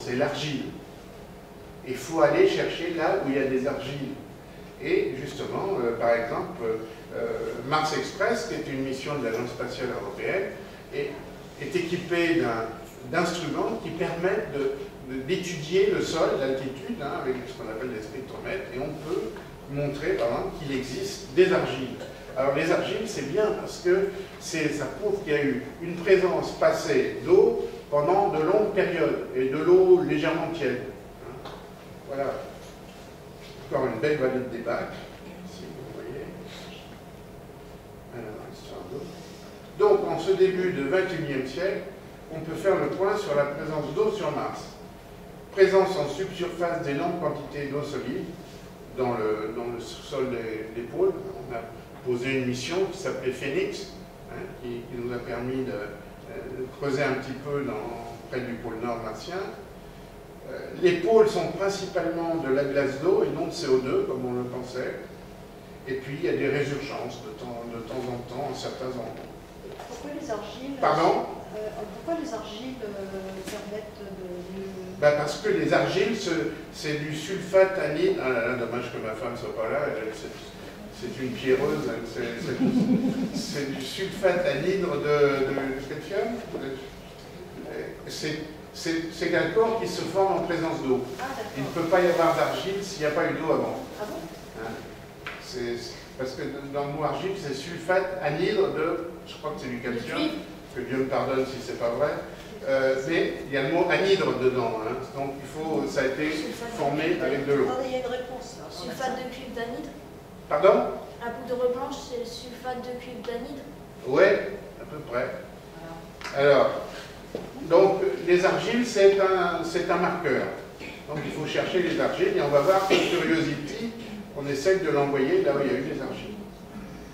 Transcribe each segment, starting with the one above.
c'est l'argile. Il faut aller chercher là où il y a des argiles. Et justement, par exemple, Mars Express, qui est une mission de l'Agence spatiale européenne, est équipé d'instruments qui permettent d'étudier le sol, l'altitude, avec ce qu'on appelle des spectromètres, et on peut montrer, par exemple, qu'il existe des argiles. Alors les argiles, c'est bien parce que ça prouve qu'il y a eu une présence passée d'eau pendant de longues périodes, et de l'eau légèrement tiède. Voilà. Encore une belle vallée de débat, si vous voyez. Alors, histoire d'eau. Donc, en ce début du XXIe siècle, on peut faire le point sur la présence d'eau sur Mars. Présence en subsurface d'énormes quantités d'eau solide dans le sous-sol des pôles. On a posé une mission qui s'appelait Phoenix, qui nous a permis de creuser un petit peu près du pôle nord martien. Les pôles sont principalement de la glace d'eau et non de CO2, comme on le pensait. Et puis, il y a des résurgences de temps en temps en certains endroits. Pourquoi les argiles... Pardon ? Pourquoi les argiles permettent de... Parce que les argiles, c'est du sulfate anhydre. Ah là là, dommage que ma femme ne soit pas là. C'est une pierreuse. C'est du sulfate anhydre de calcium. C'est un corps qui se forme en présence d'eau. Ah, il ne peut pas y avoir d'argile s'il n'y a pas eu d'eau avant. Ah bon? Parce que dans le mot argile, c'est sulfate anhydre de, je crois que c'est du calcium, que Dieu me pardonne si c'est pas vrai, mais il y a le mot anhydre dedans, donc ça a été formé avec de l'eau. Attendez, il y a une réponse. Sulfate de cuivre d'anhydre. Pardon? La poudre blanche, c'est le sulfate de cuivre d'anhydre. Oui, à peu près. Alors, donc les argiles, c'est un marqueur. Donc il faut chercher les argiles et on va voir que Curiosity, on essaie de l'envoyer là où il y a eu des argiles.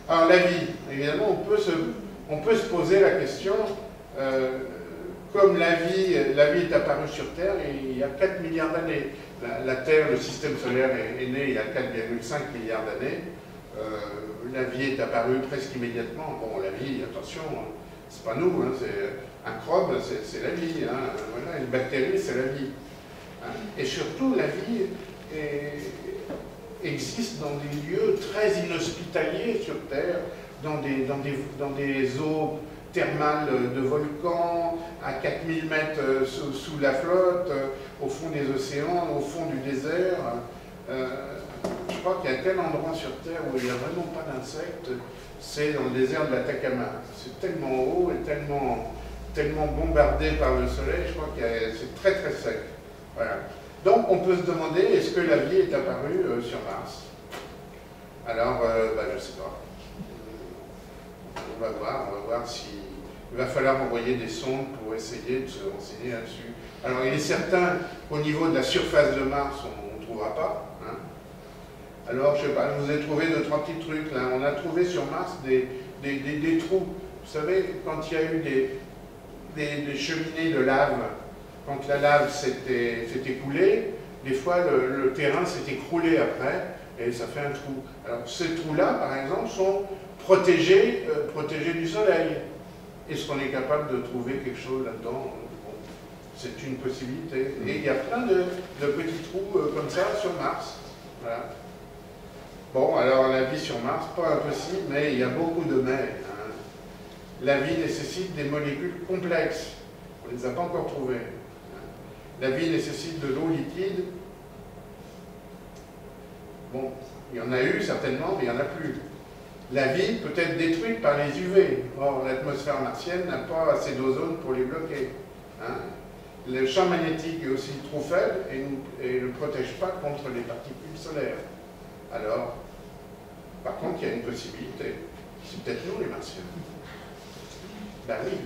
Alors la vie, évidemment, on peut se poser la question, comme la vie est apparue sur Terre il y a 4 milliards d'années. La Terre, le système solaire est né il y a 4,5 milliards d'années. La vie est apparue presque immédiatement. Bon, la vie, attention, c'est pas nous, c'est un microbe, c'est la vie. Voilà, une bactérie, c'est la vie. Et surtout, la vie existe dans des lieux très inhospitaliers sur Terre, dans des eaux thermales de volcans, à 4000 mètres sous la flotte, au fond des océans, au fond du désert. Je crois qu'il y a tel endroit sur Terre où il n'y a vraiment pas d'insectes, c'est dans le désert de l'Atacama. C'est tellement haut et tellement bombardé par le soleil, je crois que c'est très très sec. Voilà. Donc on peut se demander, est-ce que la vie est apparue sur Mars? Alors, je ne sais pas. On va voir si... Il va falloir envoyer des sondes pour essayer de se renseigner là-dessus. Alors il est certain qu'au niveau de la surface de Mars, on ne trouvera pas. Alors, je sais pas, je vous ai trouvé 2-3 petits trucs là. On a trouvé sur Mars des trous. Vous savez, quand il y a eu des cheminées de lave, quand la lave s'était écoulée, des fois le terrain s'est écroulé après et ça fait un trou. Alors ces trous-là, par exemple, sont protégés du soleil. Est-ce qu'on est capable de trouver quelque chose là-dedans? Bon, c'est une possibilité. Et il y a plein de petits trous comme ça sur Mars. Voilà. Bon, alors la vie sur Mars, pas impossible, mais il y a beaucoup de mais. La vie nécessite des molécules complexes. On ne les a pas encore trouvées. La vie nécessite de l'eau liquide. Bon, il y en a eu certainement, mais il n'y en a plus. La vie peut être détruite par les UV. Or, l'atmosphère martienne n'a pas assez d'ozone pour les bloquer. Le champ magnétique est aussi trop faible et ne protège pas contre les particules solaires. Alors, par contre, il y a une possibilité. C'est peut-être nous, les martiens. Ben oui.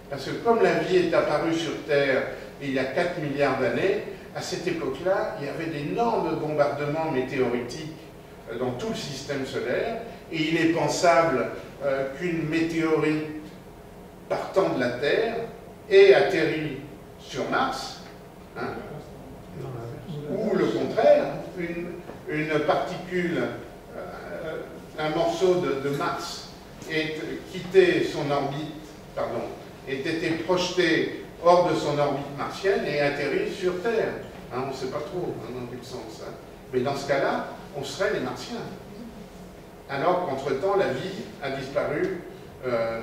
Parce que comme la vie est apparue sur Terre il y a 4 milliards d'années, à cette époque-là, il y avait d'énormes bombardements météoritiques dans tout le système solaire, et il est pensable qu'une météorite partant de la Terre ait atterri sur Mars, ou le contraire, une particule, un morceau de Mars ait quitté son orbite, ait été projeté hors de son orbite martienne et atterrit sur Terre. Hein, on ne sait pas trop dans quel sens. Hein. Mais dans ce cas-là, on serait les Martiens. Alors qu'entre-temps, la vie a disparu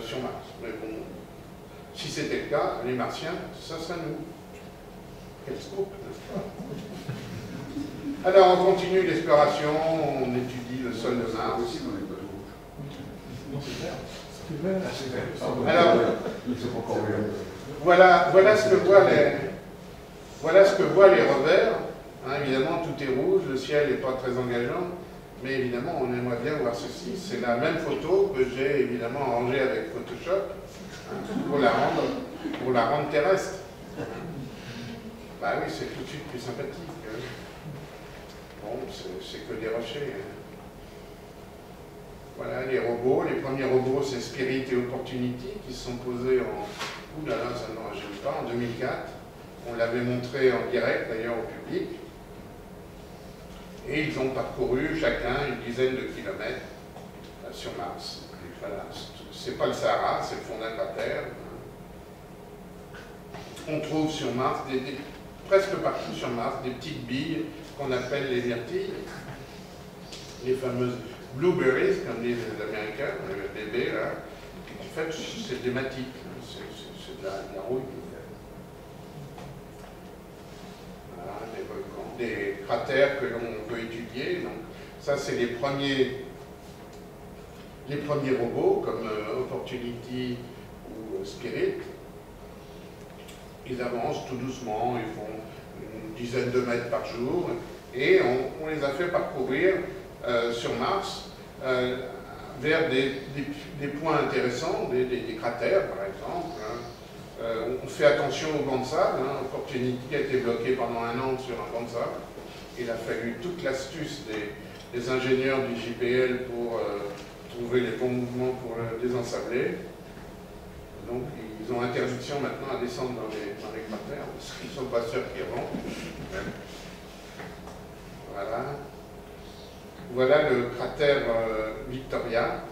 sur Mars. Mais bon, si c'était le cas, les Martiens, ça serait nous. Quel scoop, n'est-ce pas? Alors, on continue l'exploration, on étudie le sol de Mars. Aussi, on n'est pas tout rouge. Alors, voilà ce que voient les revers. Hein, évidemment, tout est rouge, le ciel n'est pas très engageant, mais évidemment, on aimerait bien voir ceci. C'est la même photo que j'ai évidemment arrangée avec Photoshop hein, pour la rendre terrestre. Bah oui, c'est tout de suite plus sympathique. Hein. Bon, c'est que des rochers. Hein. Voilà, les robots. Les premiers robots, c'est Spirit et Opportunity, qui se sont posés en... Ouh là là, ça ne me rajeunit pas, en 2004. On l'avait montré en direct, d'ailleurs, au public. Et ils ont parcouru chacun une dizaine de kilomètres sur Mars. Voilà. C'est pas le Sahara, c'est le fond d'un cratère. On trouve sur Mars, presque partout sur Mars, des petites billes qu'on appelle les myrtilles, les fameuses blueberries, comme disent les Américains, le bébé, là. En fait, c'est des matites, c'est de la rouille. Voilà, des volcans, des cratères que l'on peut étudier. Donc, ça, c'est les premiers robots, comme Opportunity ou Spirit. Ils avancent tout doucement, ils font une dizaine de mètres par jour, et on les a fait parcourir sur Mars vers des points intéressants, des cratères par exemple. Hein. On fait attention au banc de sable. Hein. Opportunity a été bloqué pendant 1 an sur un banc de sable. Il a fallu toute l'astuce des ingénieurs du JPL pour trouver les bons mouvements pour le désensabler. Donc ils ont interdiction maintenant à descendre dans les cratères, parce qu'ils ne sont pas sûrs qu'ils remontent. Voilà. Voilà le cratère Victoria.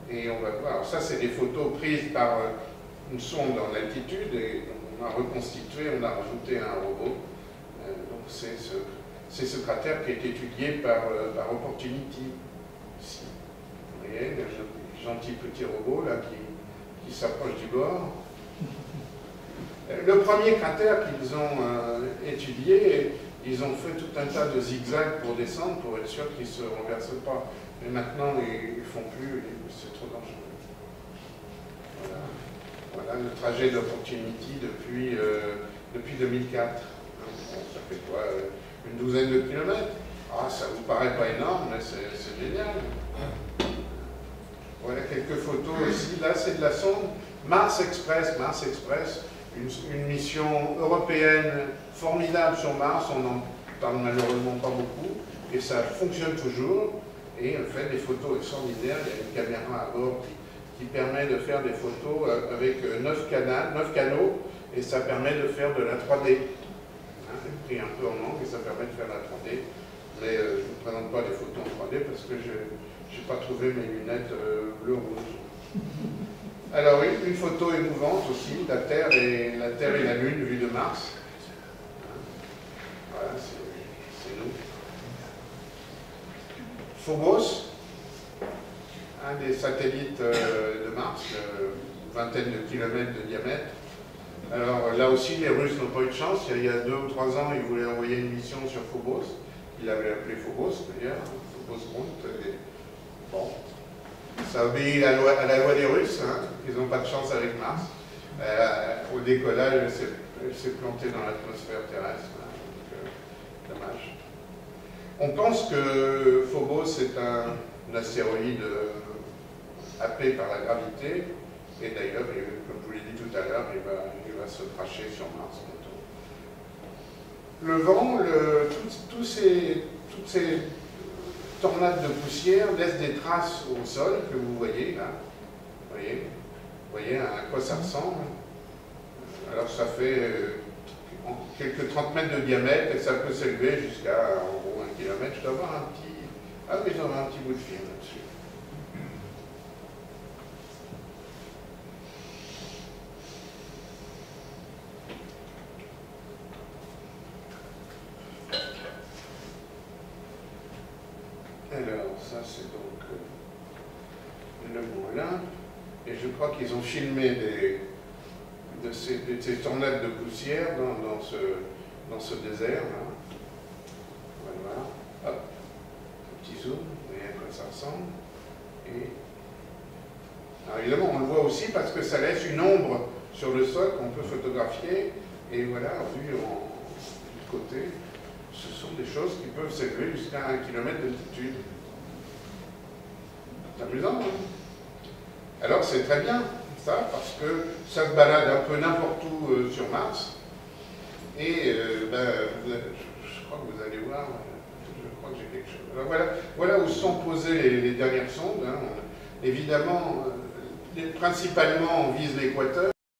Et on va voir. Alors ça, c'est des photos prises par une sonde en altitude, et on a reconstitué, on a rajouté un robot. Donc c'est ce cratère qui est étudié par Opportunity. Ici. Vous voyez, le gentil petit robot là qui s'approche du bord. Le premier cratère qu'ils ont étudié, ils ont fait tout un tas de zigzags pour descendre, pour être sûr qu'ils ne se renversent pas. Mais maintenant, ils ne font plus, c'est trop dangereux. Voilà. Voilà le trajet d'Opportunity depuis 2004. Bon, ça fait quoi, une douzaine de kilomètres? Ah, ça vous paraît pas énorme, mais c'est génial. Voilà quelques photos ici. Là, c'est de la sonde Mars Express. Mars Express, une mission européenne formidable sur Mars. On n'en parle malheureusement pas beaucoup. Et ça fonctionne toujours. Et elle fait des photos extraordinaires. Il y a une caméra à bord qui permet de faire des photos avec 9 canaux. Et ça permet de faire de la 3D. Hein, j'ai pris un peu en manque et ça permet de faire de la 3D. Mais je ne vous présente pas des photos en 3D parce que je n'ai pas trouvé mes lunettes bleu-rouge. Alors, une photo émouvante aussi, la Terre et la Lune vue de Mars. Voilà, c'est nous. Phobos, un des satellites de Mars, une vingtaine de kilomètres de diamètre. Alors là aussi, les Russes n'ont pas eu de chance. Il y a 2 ou 3 ans, ils voulaient envoyer une mission sur Phobos. Ils l'avaient appelé Phobos d'ailleurs, Phobos Mount. Bon, ça obéit à la loi des Russes, hein. Ils n'ont pas de chance avec Mars. Au décollage, elle s'est plantée dans l'atmosphère terrestre. Hein. Donc, dommage. On pense que Phobos est un astéroïde happé par la gravité. Et d'ailleurs, comme je vous l'ai dit tout à l'heure, il va se cracher sur Mars bientôt. Le vent, toutes ces tornades de poussière laissent des traces au sol que vous voyez là. Vous voyez à quoi ça ressemble. Alors ça fait quelques 30 mètres de diamètre et ça peut s'élever jusqu'à en gros 1 kilomètre. Je dois avoir un petit... Ah oui, j'en ai un petit bout de film là-dessus. Alors, ça c'est donc le Mont Olympe. Et je crois qu'ils ont filmé de ces tornades de poussière dans ce désert. Là. Voilà. Hop. Petit zoom, vous voyez à quoi ça ressemble. Et... Alors évidemment, on le voit aussi parce que ça laisse une ombre sur le sol qu'on peut photographier. Et voilà, vu du côté, ce sont des choses qui peuvent s'élever jusqu'à 1 km d'altitude. C'est amusant, hein? Alors c'est très bien, ça, parce que ça se balade un peu n'importe où sur Mars. Et je crois que vous allez voir, je crois que j'ai quelque chose. Alors voilà où sont posées les dernières sondes. Hein. Évidemment, principalement on vise l'équateur.